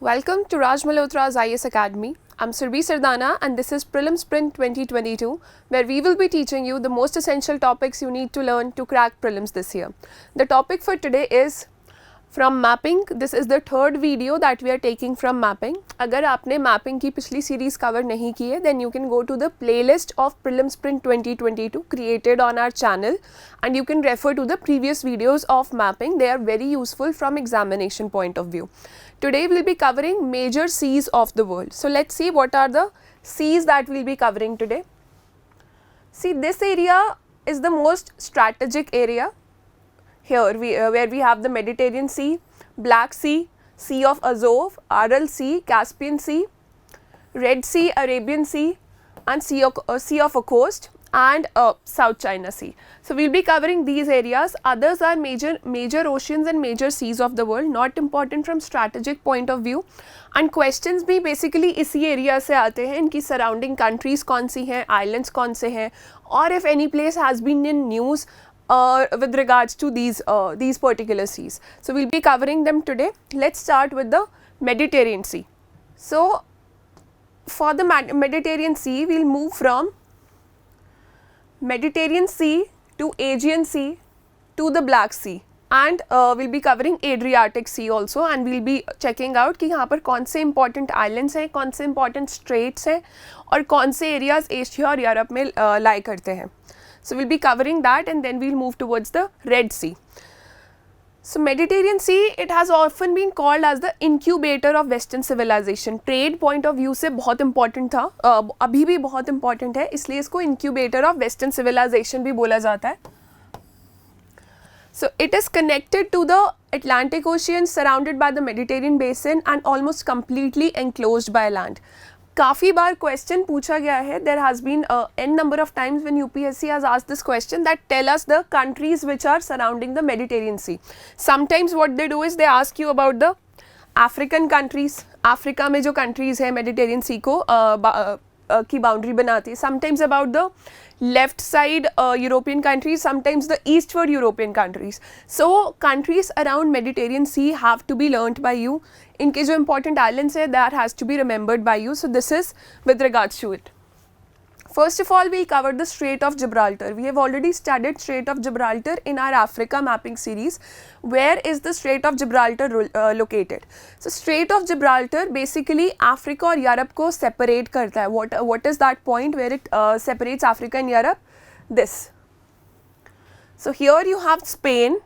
Welcome to Raj Malhotra's IAS Academy. I'm Surbhi Sardana and this is Prelim Sprint 2022, where we will be teaching you the most essential topics you need to learn to crack prelims this year. The topic for today is from mapping. This is the third video that we are taking from mapping. अगर आपने mapping की पिछली series cover नहीं की है, then you can go to the playlist of Prelim Sprint 2022 created on our channel and you can refer to the previous videos of mapping. They are very useful from examination point of view. Today we will be covering major seas of the world. So let's see what are the seas that we will be covering today. See, this area is the most strategic area. Here where we have the Mediterranean Sea, Black Sea, Sea of Azov, Aral Sea, Caspian Sea, Red Sea, Arabian Sea and Sea of Okhotsk and South China Sea. So we will be covering these areas. Others are major oceans and major seas of the world, not important from strategic point of view. And questions भी basically इसी area से आते हैं, इनकी surrounding countries कौन सी हैं, islands कौन से हैं, और if any place has been in news with regards to these particular seas. So we'll be covering them today. Let's start with the Mediterranean Sea. So for the Mediterranean Sea, we'll move from Mediterranean Sea to Aegean Sea to the Black Sea, and we'll be covering Adriatic Sea also, and we'll be checking out कि यहाँ पर कौन से important islands हैं, कौन से important straits हैं और कौन से areas एशिया और यूरोप में lie करते हैं. So we'll be covering that and then we'll move towards the Red Sea. So Mediterranean Sea, it has often been called as the incubator of Western civilization. Trade point of view से बहुत important था, अभी भी बहुत important है, इसलिए इसको incubator of Western civilization भी बोला जाता है. So it is connected to the Atlantic Ocean, surrounded by the Mediterranean basin and almost completely enclosed by land. काफ़ी बार क्वेश्चन पूछा गया है. There has been n number of times when UPSC has asked this question that tell us the countries which are surrounding the Mediterranean Sea. Sometimes what they do is they ask you about the African countries. Africa में जो countries है Mediterranean Sea को की boundary बनाती है. Sometimes about the left side European countries, sometimes the eastward European countries. So countries around Mediterranean Sea have to be learnt by you. इनके जो important islands है that has to be remembered by you. So this is with regards to it. First of all, we covered the Strait of Gibraltar. We have already studied Strait of Gibraltar in our Africa mapping series. Where is the Strait of Gibraltar located? So Strait of Gibraltar basically Africa और Europe को separate करता है. What is that point where it separates Africa and Europe? This. So here you have Spain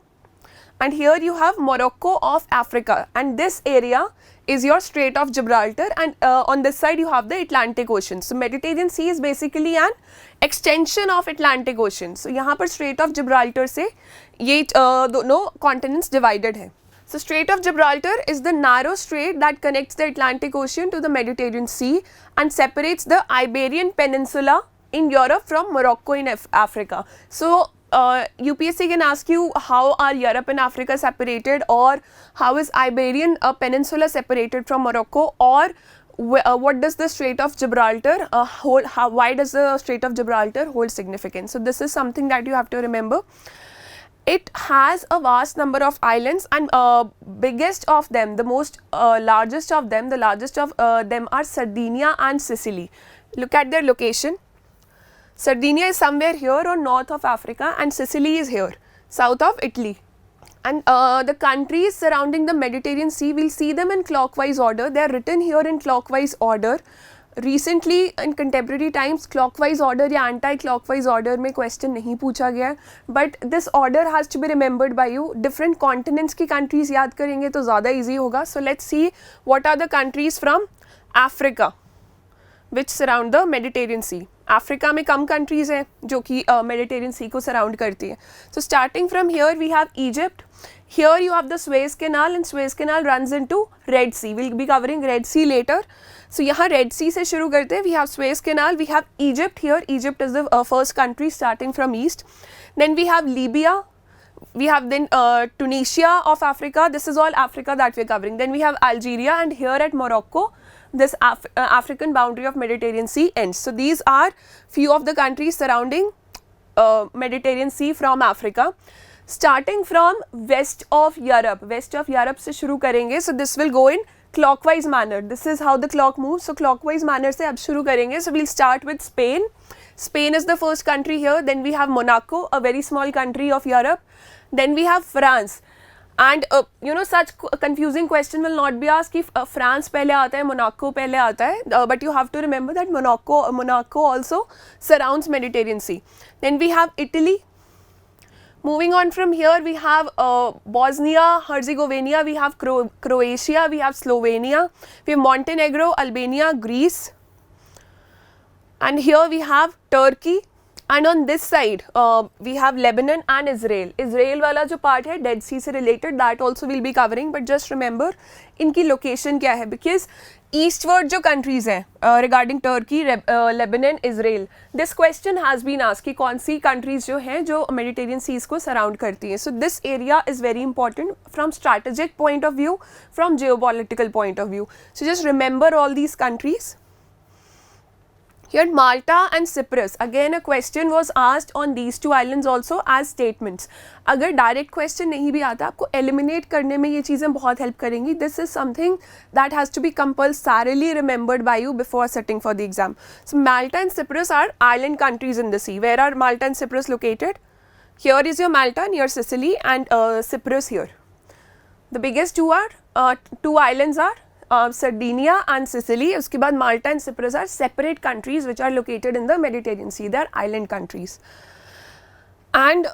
and here you have Morocco of Africa, and this area is your Strait of Gibraltar, and on this side you have the Atlantic Ocean. So Mediterranean Sea is basically an extension of Atlantic Ocean. So यहाँ पर Strait of Gibraltar से ये दोनों continents divided है. So Strait of Gibraltar is the narrow strait that connects the Atlantic Ocean to the Mediterranean Sea and separates the Iberian Peninsula in Europe from Morocco in Africa. So UPSC can ask you how are Europe and Africa separated, or how is Iberian Peninsula separated from Morocco, or what does the Strait of Gibraltar why does the Strait of Gibraltar hold significance? So this is something that you have to remember. It has a vast number of islands, and biggest of them, the most largest of them are Sardinia and Sicily. Look at their location. Sardinia is somewhere here on north of Africa and Sicily is here, south of Italy. And the countries surrounding the Mediterranean Sea, we'll see them in clockwise order. They are written here in clockwise order. Recently in contemporary times, clockwise order या anti-clockwise order में question नहीं पूछा गया है. But this order has to be remembered by you. Different continents की countries याद करेंगे तो ज़्यादा easy होगा. So let's see what are the countries from Africa which surround the Mediterranean Sea. Africa में कम countries हैं जो कि Mediterranean Sea को surround करती है. So starting from here we have Egypt. Here you have the Suez Canal, and Suez Canal runs into Red Sea. We'll be covering Red Sea later. So यहाँ Red Sea से शुरू करते हैं. We have Suez Canal. We have Egypt here. Egypt is the first country starting from east. Then we have Libya. We have then Tunisia of Africa. This is all Africa that we're covering. Then we have Algeria, and here at Morocco, this African boundary of Mediterranean Sea ends. So these are few of the countries surrounding Mediterranean Sea from Africa. Starting from west of Europe से शुरू करेंगे. So this will go in clockwise manner. This is how the clock moves. So clockwise manner से अब शुरू करेंगे. So we'll start with Spain. Spain is the first country here. Then we have Monaco, a very small country of Europe. Then we have France. And you know, such confusing question will not be asked if France पहले आता है, Monaco पहले आता है. But you have to remember that Monaco also surrounds Mediterranean Sea. Then we have Italy. Moving on from here, we have Bosnia, Herzegovina, we have Croatia, we have Slovenia, we have Montenegro, Albania, Greece, and here we have Turkey. And on this side, we have Lebanon and Israel. Israel वाला जो part है Dead Sea से related, that also we'll be covering. But just remember, इनकी location क्या है? Because eastward जो countries हैं regarding Turkey, Lebanon, Israel, this question has been asked कि कौन सी countries जो हैं जो Mediterranean seas को surround करती हैं. So this area is very important from strategic point of view, from geopolitical point of view. So just remember all these countries. Here Malta and Cyprus, again a question was asked on these two islands also as statements. अगर direct question नहीं भी आता, आपको eliminate करने में ये चीज़ें बहुत help करेंगी. This is something that has to be compulsorily remembered by you before sitting for the exam. So Malta and Cyprus are island countries in the sea. Where are Malta and Cyprus located? Here is your Malta near Sicily and Cyprus here. The biggest two islands are Sardinia and Sicily. उसके बाद Malta and Cyprus are separate countries which are located in the Mediterranean Sea. They are island countries. And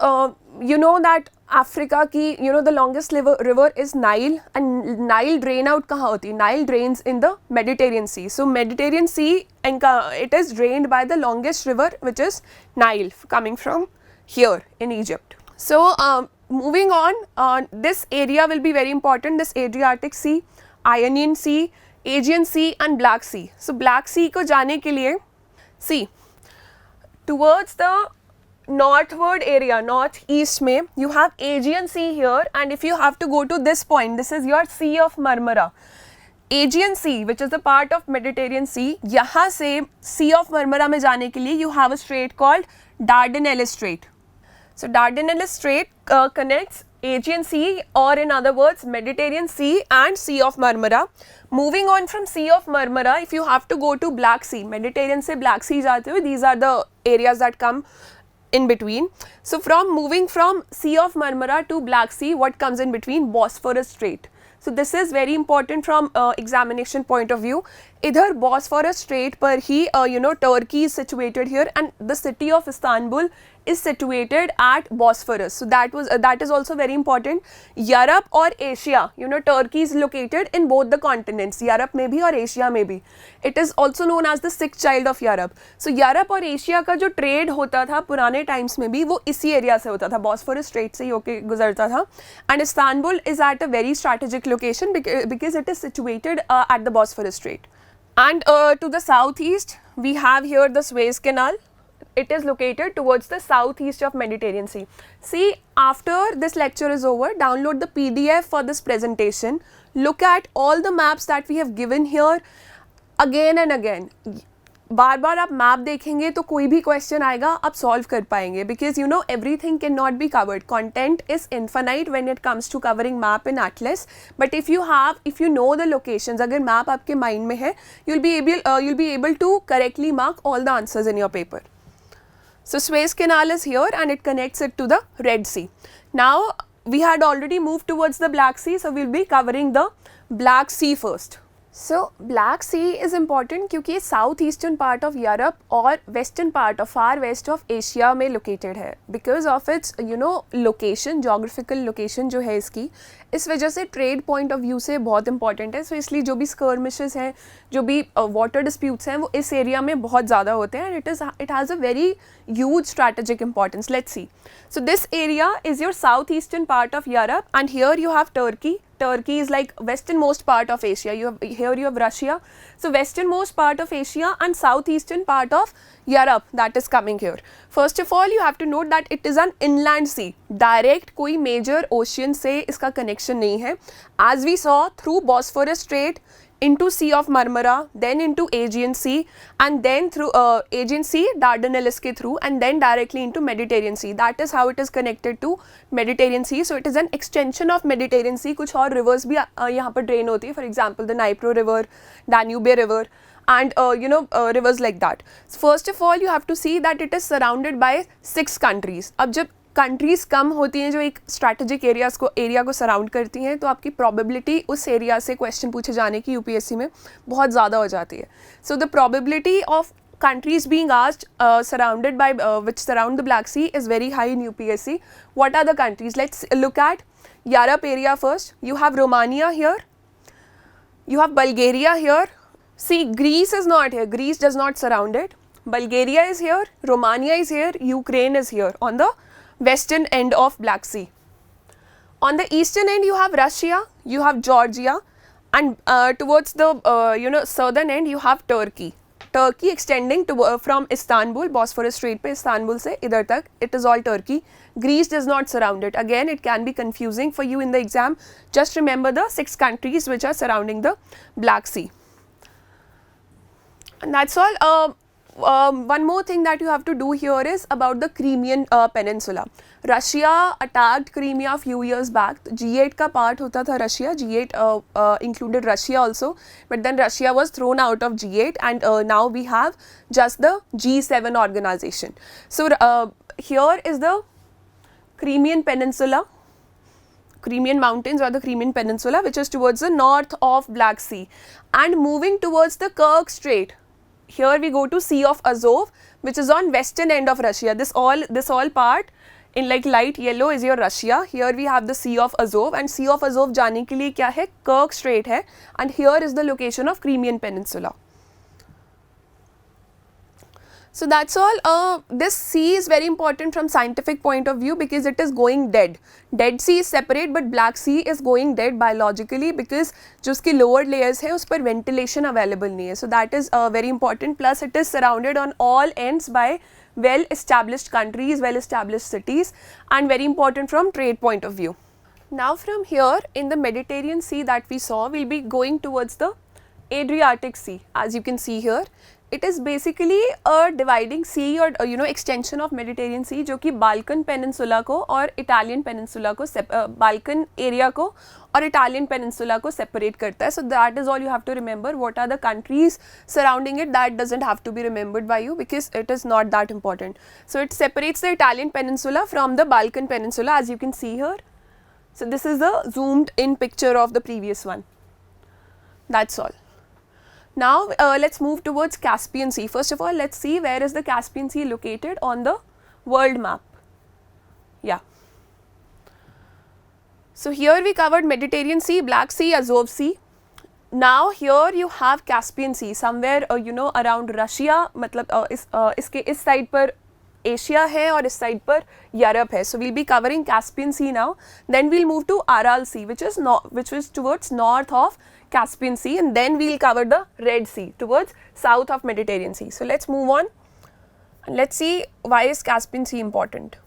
you know that Africa की, you know, the longest river is Nile, and Nile drain out कहाँ होती है? Nile drains in the Mediterranean Sea. So Mediterranean Sea, it is drained by the longest river, which is Nile, coming from here in Egypt. So moving on, this area will be very important. This Adriatic Sea, Ionian Sea, Aegean Sea and Black Sea. So Black Sea को जाने के लिए, see, towards the northward area, northeast में, you have Aegean Sea here, and if you have to go to this point, this is your Sea of Marmara. Aegean Sea, which is the part of Mediterranean Sea, यहाँ से Sea of Marmara में जाने के लिए you have a strait called Dardanelles Strait. So Dardanelles Strait connects Aegean Sea, or in other words Mediterranean Sea and Sea of Marmara. Moving on from Sea of Marmara, if you have to go to Black Sea, Mediterranean से Black Sea जाते हुए, these are the areas that come in between. So moving from Sea of Marmara to Black Sea, what comes in between? Bosphorus Strait. So this is very important from examination point of view. इधर Bosphorus Strait पर ही you know, Turkey is situated here, and the city of Istanbul is situated at Bosphorus. So that is also very important. Europe or Asia, you know, Turkey is located in both the continents, Europe में भी और Asia में भी. It is also known as the sixth child of Europe. So Europe और Asia का जो trade होता था पुराने times में भी, वो इसी area से होता था, Bosphorus Strait से ही होके गुजरता था. And Istanbul is at a very strategic location because it is situated at the Bosphorus Strait. And to the southeast, we have here the Suez Canal. It is located towards the southeast of Mediterranean Sea. See, after this lecture is over, download the PDF for this presentation. Look at all the maps that we have given here again and again. बार बार आप map देखेंगे तो कोई भी question आएगा आप solve कर पाएंगे, because you know everything can not be covered. Content is infinite when it comes to covering map in atlas, but if you know the locations, अगर मैप आपके माइंड में है, you'll be able to correctly mark all the answers in your paper. So Suez Canal is here and it connects it to the Red Sea. Now we had already moved towards the Black Sea, so we'll be covering the Black Sea first. So Black Sea is important क्योंकि south eastern part of Europe और western part of far west of Asia में located है. Because of its you know location, geographical location जो है इसकी, इस वजह से ट्रेड पॉइंट ऑफ व्यू से बहुत इंपॉर्टेंट है. सो इसलिए जो भी स्कर्मिशेस हैं, जो भी वाटर डिस्प्यूट्स हैं, वो इस एरिया में बहुत ज़्यादा होते हैं. And it has a very huge strategic importance. Let's see. So this area is your southeastern part of Europe, and here you have Turkey. Turkey is like westernmost part of Asia. Here you have Russia. So westernmost part of Asia and southeastern part of Europe, that is coming here. First of all, you have to note that it is an inland sea. Direct कोई major ocean से इसका connection नहीं है. As we saw through Bosphorus Strait, into Sea of Marmara, then into Aegean Sea, and then through Aegean Sea, Dardanelles के through, and then directly into Mediterranean Sea. That is how it is connected to Mediterranean Sea. So it is an extension of Mediterranean Sea. कुछ और rivers भी यहाँ पर drain होती है. For example, the Dnipro River, Danube River, and rivers like that. So first of all, you have to see that it is surrounded by 6 countries. अब जब countries कम होती हैं जो एक स्ट्रैटेजिक एरिया को सराउंड करती हैं, तो आपकी प्रोबेबिलिटी उस एरिया से क्वेश्चन पूछे जाने की यूपीएससी में बहुत ज़्यादा हो जाती है. So the probability of countries being asked surrounded by which surround the Black Sea is very high in UPSC. What are the countries? Let's look at Europe area first. You have Romania here. You have Bulgaria here. See, Greece is not here. Greece does not surround it. Bulgaria is here. Romania is here. Ukraine is here on the western end of Black Sea. On the eastern end you have Russia, you have Georgia, and towards the southern end you have Turkey. Turkey extending to from Istanbul, Bosphorus Strait पे Istanbul से इधर तक, it is all Turkey. Greece does not surround it. Again, it can be confusing for you in the exam. Just remember the 6 countries which are surrounding the Black Sea. And that's all. One more thing that you have to do here is about the Crimean Peninsula. Russia attacked Crimea a few years back. G8 का part होता था Russia. G8 included Russia also, but then Russia was thrown out of G8, and now we have just the G7 organization. So here is the Crimean Peninsula, Crimean Mountains or the Crimean Peninsula, which is towards the north of Black Sea, and moving towards the Kerch Strait. Here we go to Sea of Azov, which is on western end of Russia. This all part in like light yellow is your Russia. Here we have the Sea of Azov, and Sea of Azov जाने के लिए क्या है? Kerch Strait है, and here is the location of Crimean Peninsula. So that's all. This sea is very important from scientific point of view because it is going dead. Dead Sea is separate, but Black Sea is going dead biologically because जो उसकी lower layers है उस पर ventilation available नहीं है. So that is very important. Plus it is surrounded on all ends by well established countries, well established cities, and very important from trade point of view. Now from here in the Mediterranean Sea that we saw, we will be going towards the Adriatic Sea. As you can see here, it is basically a dividing sea or extension of Mediterranean Sea जो कि Balkan Peninsula को और Italian Peninsula को Balkan area को और Italian Peninsula को separate करता है. So that is all you have to remember. What are the countries surrounding it? That doesn't have to be remembered by you because it is not that important. So it separates the Italian Peninsula from the Balkan Peninsula, as you can see here. So this is the zoomed in picture of the previous one. That's all. Now let's move towards Caspian Sea. First of all, let's see where is the Caspian Sea located on the world map. Yeah. So here we covered Mediterranean Sea, Black Sea, Azov Sea. Now here you have Caspian Sea somewhere around Russia. मतलब इसके इस side पर Asia है और इस side पर Europe है. So we'll be covering Caspian Sea now. Then we'll move to Aral Sea, which is towards north of Caspian Sea, and then we'll cover the Red Sea towards south of Mediterranean Sea. So let's move on and let's see why is Caspian Sea important.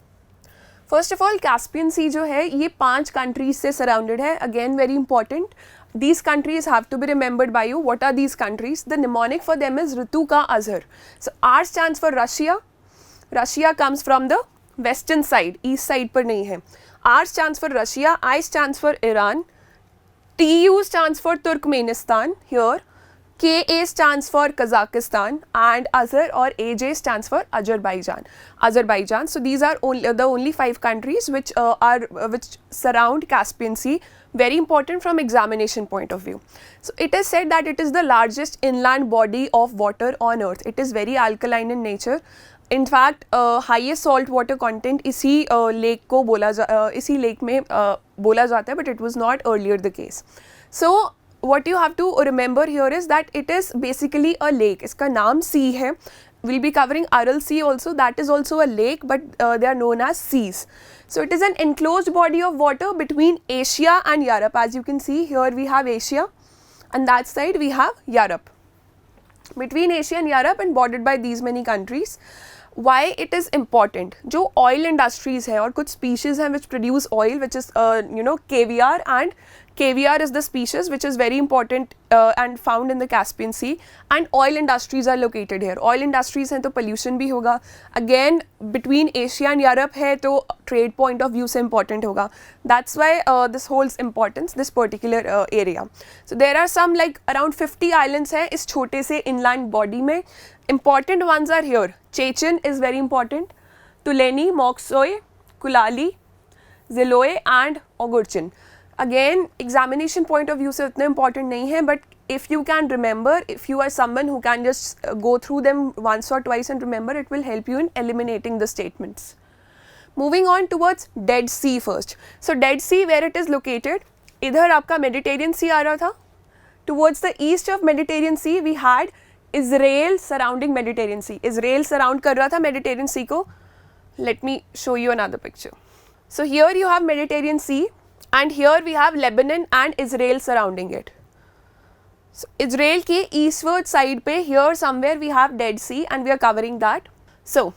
First of all, Caspian Sea जो है ये 5 countries से surrounded है. Again very important. These countries have to be remembered by you. What are these countries? The mnemonic for them is Ritu ka Azhar. So R stands for Russia. Russia comes from the western side, east side पर नहीं है. R stands for Russia. I stands for Iran. TU stands for Turkmenistan here. KA stands for Kazakhstan, and Azar or AJ stands for Azerbaijan. So these are the only 5 countries which surround Caspian Sea. Very important from examination point of view. So it is said that it is the largest inland body of water on earth. It is very alkaline in nature. In fact, highest salt water content इसी lake को इसी lake में बोला जाता है, but it was not earlier the case. So what you have to remember here is that it is basically a lake. इसका नाम sea है. We'll be covering Aral Sea also. That is also a lake, but they are known as seas. So it is an enclosed body of water between Asia and Europe. As you can see here, we have Asia, and that side we have Europe. Between Asia and Europe and bordered by these many countries. why it is important, जो oil industries है और कुछ species हैं which produce oil, which is caviar, and caviar is the species which is very important and found in the Caspian Sea, and oil industries are located here. Oil industries हैं तो pollution भी होगा, again between Asia and Europe है तो trade point of view से important होगा. That's why this holds importance, this particular area. So there are some like around 50 islands हैं इस छोटे से inland body में. Important ones are here. Chechen is very important, Tuleni, Moksoi, Kulali, Ziloe and Ogurchin. Again, examination point of view से उतने important नहीं है, but if you can remember, if you are someone who can just go through them once or twice and remember, it will help you in eliminating the statements. Moving on towards Dead Sea first. So Dead Sea, where it is located, इधर आपका Mediterranean Sea आ रहा था. Towards the east of Mediterranean Sea, we had Israel surrounding Mediterranean Sea. Israel surround कर रहा था Mediterranean Sea को. Let me show you another picture. So here you have Mediterranean Sea, and here we have Lebanon and Israel surrounding it. So Israel के eastward side पे here somewhere we have Dead Sea, and we are covering that. So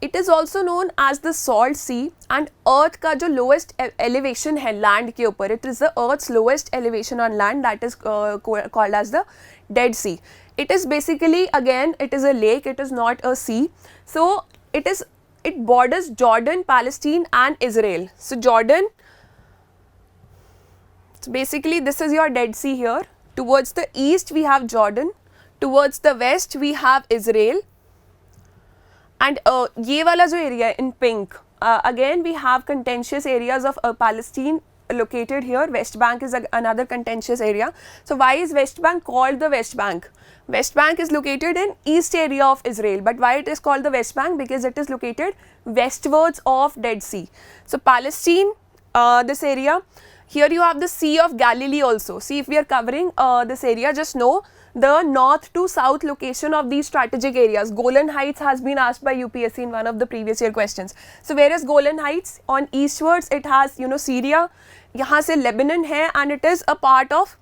it is also known as the Salt Sea, and Earth का जो lowest elevation है land के ऊपर, it is the Earth's lowest elevation on land, that is called as the Dead Sea. It is basically, again, it is a lake, it is not a sea. So it borders Jordan, Palestine and Israel. So Jordan, so basically this is your Dead Sea here. Towards the east we have Jordan, towards the west we have Israel, and ये वाला जो area in pink, again we have contentious areas of Palestine located here. West Bank is another contentious area. So why is West Bank called the West Bank? West Bank is located in east area of Israel, but why it is called the West Bank? Because it is located westwards of Dead Sea. So Palestine, this area, here you have the Sea of Galilee also. See, if we are covering this area, just know the north to south location of these strategic areas. Golan Heights has been asked by UPSC in one of the previous year questions. So where is Golan Heights? On eastwards it has Syria, यहाँ से Lebanon है, and it is a part of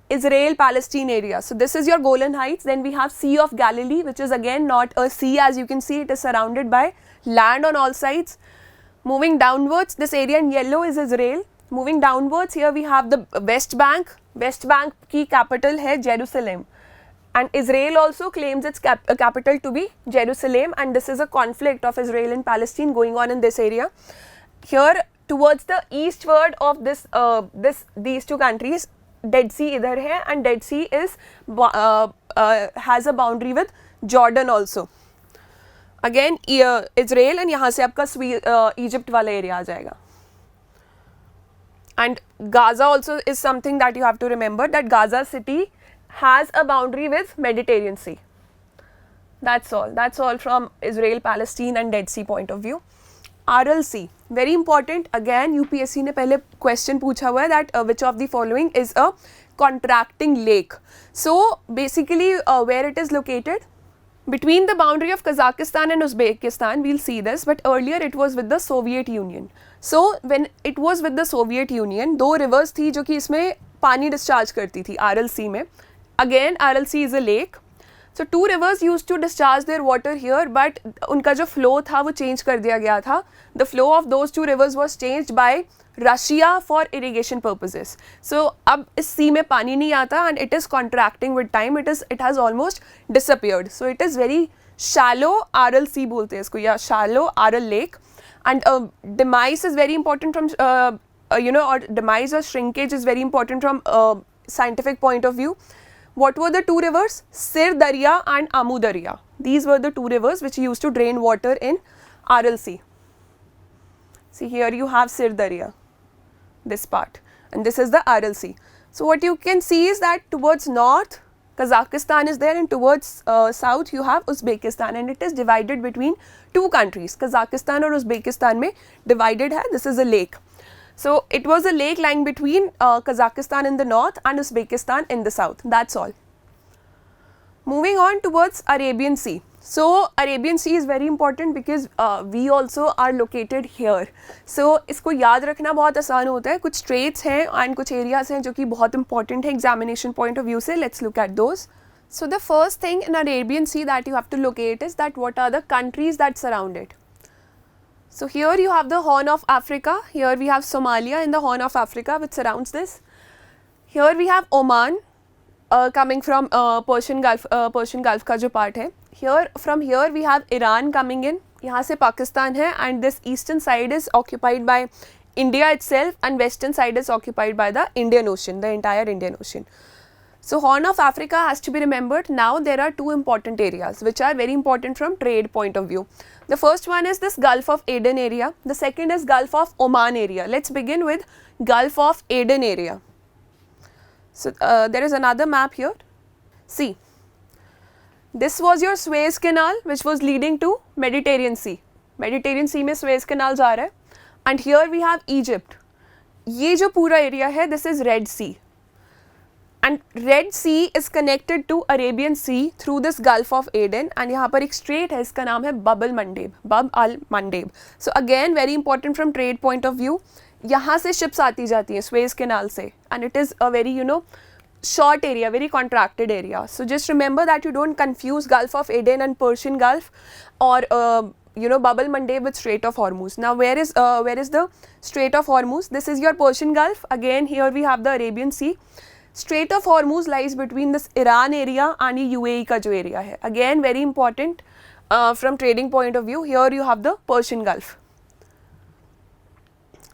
Israel-Palestine area. So this is your Golan Heights. Then we have Sea of Galilee, which is again not a sea, as you can see it is surrounded by land on all sides. Moving downwards, this area in yellow is Israel. Moving downwards, here we have the West Bank. West Bank की capital है Jerusalem, and Israel also claims its capital to be Jerusalem, and this is a conflict of Israel and Palestine going on in this area. Here towards the eastward of these two countries, Dead Sea इधर है, and Dead Sea is has a boundary with Jordan also. Again Israel, and यहाँ से आपका Egypt वाला area आ जाएगा. And Gaza also is something that you have to remember, that Gaza city has a boundary with Mediterranean Sea. That's all from Israel, Palestine and Dead Sea point of view. Aral Sea, very important. Again UPSC ने पहले question पूछा हुआ है that which of the following is a contracting lake. So basically where it is located? Between the boundary of Kazakhstan and Uzbekistan, we'll see this, but earlier it was with the Soviet Union. So when it was with the Soviet Union, दो rivers थी जो कि इसमें पानी discharge करती थी Aral Sea में. Again Aral Sea is a lake. So two rivers used to discharge their water here, but उनका जो flow था वो change कर दिया गया था. The flow of those two rivers was changed by Russia for irrigation purposes. So अब इस sea में पानी नहीं आता, and it is contracting with time. It has almost disappeared. So it is very shallow Aral Sea बोलते हैं इसको, या shallow Aral Lake. And demise is very important from or demise or shrinkage is very important from scientific point of view. What were the two rivers? Sir Darya and Amu Darya. These were the two rivers which used to drain water in Aral Sea. See, here you have Sir Darya, this part, and this is the Aral Sea. So what you can see is that towards north Kazakhstan is there, and towards south you have Uzbekistan, and it is divided between two countries. Kazakhstan और Uzbekistan में divided है. This is a lake. So it was a lake lying between Kazakhstan in the north and Uzbekistan in the south. That's all. Moving on towards Arabian Sea. So Arabian Sea is very important because we also are located here. So इसको याद रखना बहुत आसान होता है. कुछ straits हैं and कुछ areas हैं जो कि बहुत important है examination point of view से. Let's look at those. So the first thing in Arabian Sea that you have to locate is that what are the countries that surround it. So here you have the Horn of Africa, here we have Somalia in the Horn of Africa which surrounds this. Here we have Oman coming from Persian Gulf का जो part है. Here from here we have Iran coming in, यहाँ से Pakistan है, and this eastern side is occupied by India itself and western side is occupied by the Indian Ocean, the entire Indian Ocean. So Horn of Africa has to be remembered. Now there are two important areas which are very important from trade point of view. The first one is this Gulf of Aden area. The second is Gulf of Oman area. Let's begin with Gulf of Aden area. So there is another map here. See, this was your Suez Canal which was leading to Mediterranean Sea. Mediterranean Sea में Suez Canal जा रहा है. And here we have Egypt. ये जो पूरा area है, this is Red Sea. And Red Sea is connected to Arabian Sea through this Gulf of Aden, and यहाँ पर एक strait है, इसका नाम है Bab al Mandeb. So again very important from trade point of view. यहाँ से ships आती जाती हैं Suez Canal से, and it is a very short area, very contracted area. So just remember that you don't confuse Gulf of Aden and Persian Gulf, or Bab al Mandeb with Strait of Hormuz. Now where is the Strait of Hormuz? This is your Persian Gulf. Again here we have the Arabian Sea. Strait of Hormuz lies between this Iran area and ये UAE का जो area है. Again very important from trading point of view. Here you have the Persian Gulf.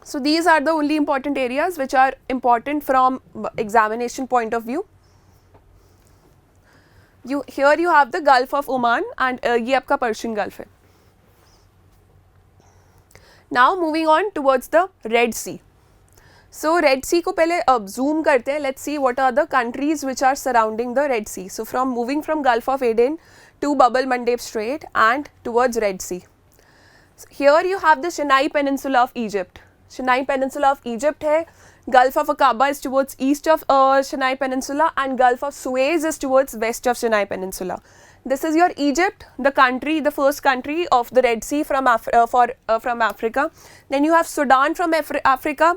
So these are the only important areas which are important from examination point of view. Here you have the Gulf of Oman and ये आपका Persian Gulf है. Now moving on towards the Red Sea. So Red Sea को पहले zoom करते हैं. Let's see what are the countries which are surrounding the Red Sea. So from moving from Gulf of Aden to Bab al Mandeb Strait and towards Red Sea. So here you have the Sinai Peninsula of Egypt. Sinai Peninsula of Egypt है. Gulf of Aqaba is towards east of Sinai Peninsula, and Gulf of Suez is towards west of Sinai Peninsula. This is your Egypt, the country, the first country of the Red Sea from Africa. Then you have Sudan from Africa,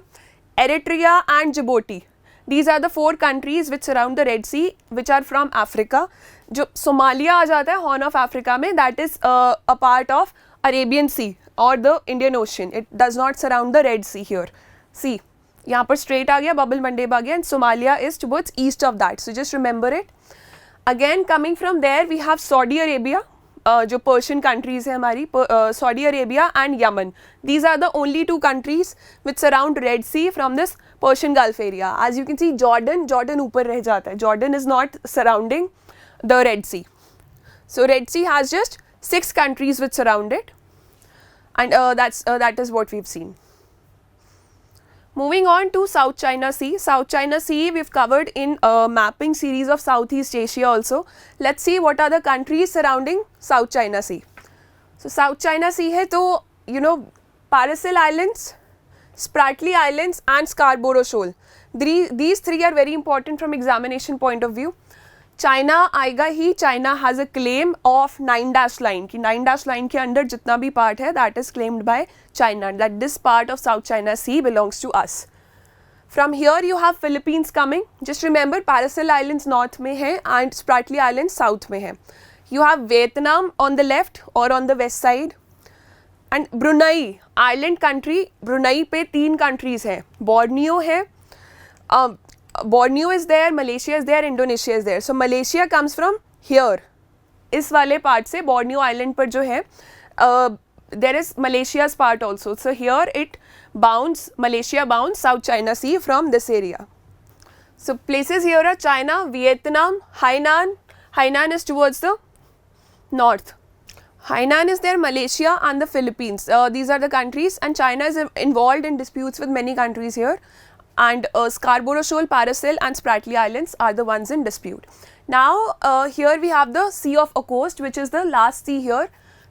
Eritrea and Djibouti. These are the four countries which surround the Red Sea, which are from Africa. जो Somalia आ जाता है Horn of Africa में, that is a part of Arabian Sea or the Indian Ocean. It does not surround the Red Sea here. See, यहाँ पर Strait आ गया, Bab al Mandeb आ गया, and Somalia is towards east of that. So just remember it. Again coming from there we have Saudi Arabia, जो Persian countries है हमारी, Saudi Arabia and Yemen. These are the only two countries which surround Red Sea from this Persian Gulf area. As you can see, Jordan ऊपर रह जाता है. Jordan is not surrounding the Red Sea. So Red Sea has just 6 countries which surround it, and that is what we've seen. Moving on to South China Sea. South China Sea we've covered in a mapping series of Southeast Asia also. Let's see what are the countries surrounding South China Sea. So South China Sea है तो Paracel Islands, Spratly Islands and Scarborough Shoal. These three are very important from examination point of view. China आएगा ही. China has a claim of 9-dash line कि 9-dash line के अंदर जितना भी part है that is claimed by China, that this part of South China Sea belongs to us. From here you have Philippines coming. Just remember Paracel Islands north में है and Spratly Islands south में है. You have Vietnam on the left or on the west side, and Brunei island country. Brunei पे 3 countries है. Borneo है, Borneo is there, Malaysia is there, Indonesia is there. So Malaysia comes from here. इस वाले part से Borneo island पर जो है there is Malaysia's part also. So here it bounds, Malaysia bounds South China Sea from this area. So places here are China, Vietnam, Hainan. Hainan is towards the north. Hainan is there, Malaysia and the Philippines. These are the countries, and China is involved in disputes with many countries here. And Scarborough Shoal, Paracel and Spratly Islands are the ones in dispute. Now here we have the Sea of Okhotsk, which is the last sea here.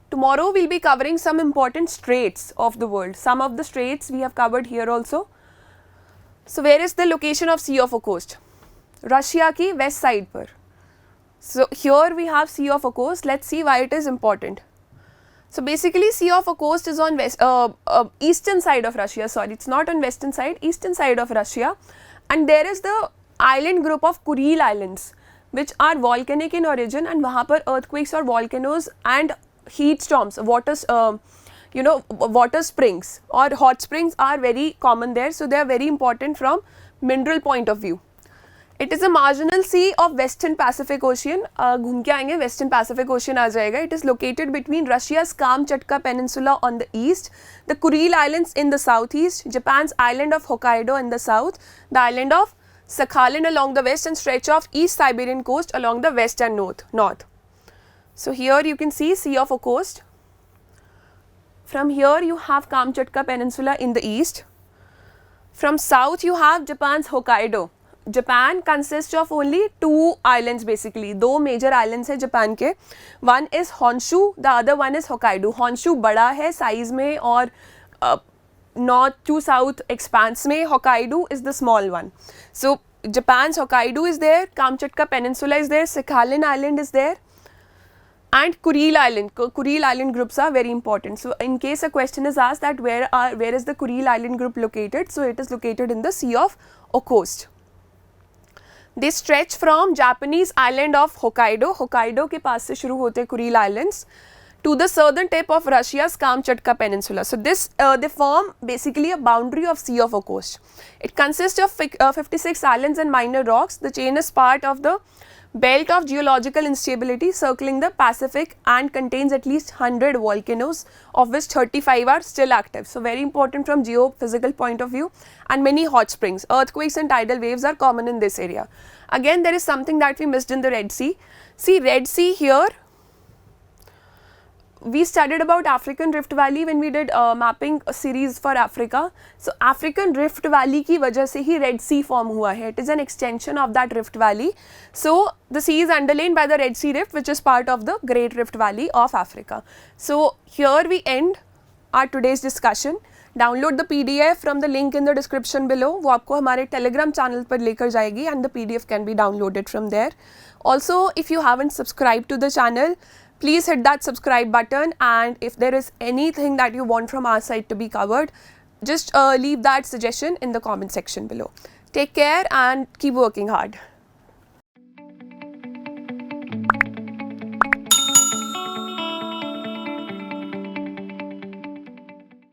Tomorrow we will be covering some important straits of the world. Some of the straits we have covered here also. So where is the location of Sea of Okhotsk? Russia की west side पर. So here we have Sea of Okhotsk. Let's see why it is important. So basically Sea of Okhotsk is on eastern side of Russia. Sorry, it's not on western side, eastern side of Russia. And there is the island group of Kuril Islands. which are volcanic in origin, and वहाँ पर earthquakes और volcanoes and heat storms, water springs or hot springs are very common there, so they are very important from mineral point of view. It is a marginal sea of Western Pacific Ocean. घूम के आएंगे, Western Pacific Ocean आ जाएगा. It is located between Russia's Kamchatka Peninsula on the east, the Kuril Islands in the southeast, Japan's island of Hokkaido in the south, the island of Sakhalin along the west, and stretch of East Siberian coast along the west and north. So here you can see Sea of Okhotsk. From here you have Kamchatka Peninsula in the east. From south you have Japan's Hokkaido. Japan consists of only 2 islands basically. 2 major islands है Japan के. One is Honshu, the other one is Hokkaido. Honshu बड़ा है size में और north to south expanse में. Hokkaido is the small one. So Japan's Hokkaido is there, Kamchatka Peninsula is there, Sakhalin Island is there, and Kuril Island. Kuril Island groups are very important. So in case a question is asked that where is the Kuril Island group located, so it is located in the Sea of Okhotsk. They stretch from Japanese island of Hokkaido, Hokkaido के पास से शुरू होते हैं Kuril Islands, to the southern tip of Russia's Kamchatka Peninsula. So this they form basically a boundary of Sea of Okhotsk. It consists of 56 islands and minor rocks. The chain is part of the belt of geological instability circling the Pacific and contains at least 100 volcanoes, of which 35 are still active. So very important from geophysical point of view, and many hot springs. Earthquakes and tidal waves are common in this area. Again, there is something that we missed in the Red Sea. See, Red Sea here, we studied about African Rift Valley when we did mapping series for Africa. So African Rift Valley की वजह से ही Red Sea form हुआ है. It is an extension of that Rift Valley. So the sea is underlain by the Red Sea Rift, which is part of the Great Rift Valley of Africa. So here we end our today's discussion. Download the PDF from the link in the description below. वो आपको हमारे Telegram channel पर लेकर जाएगी, and the PDF can be downloaded from there. Also, if you haven't subscribed to the channel, please hit that subscribe button, and if there is anything that you want from our side to be covered, just leave that suggestion in the comment section below. Take care and keep working hard.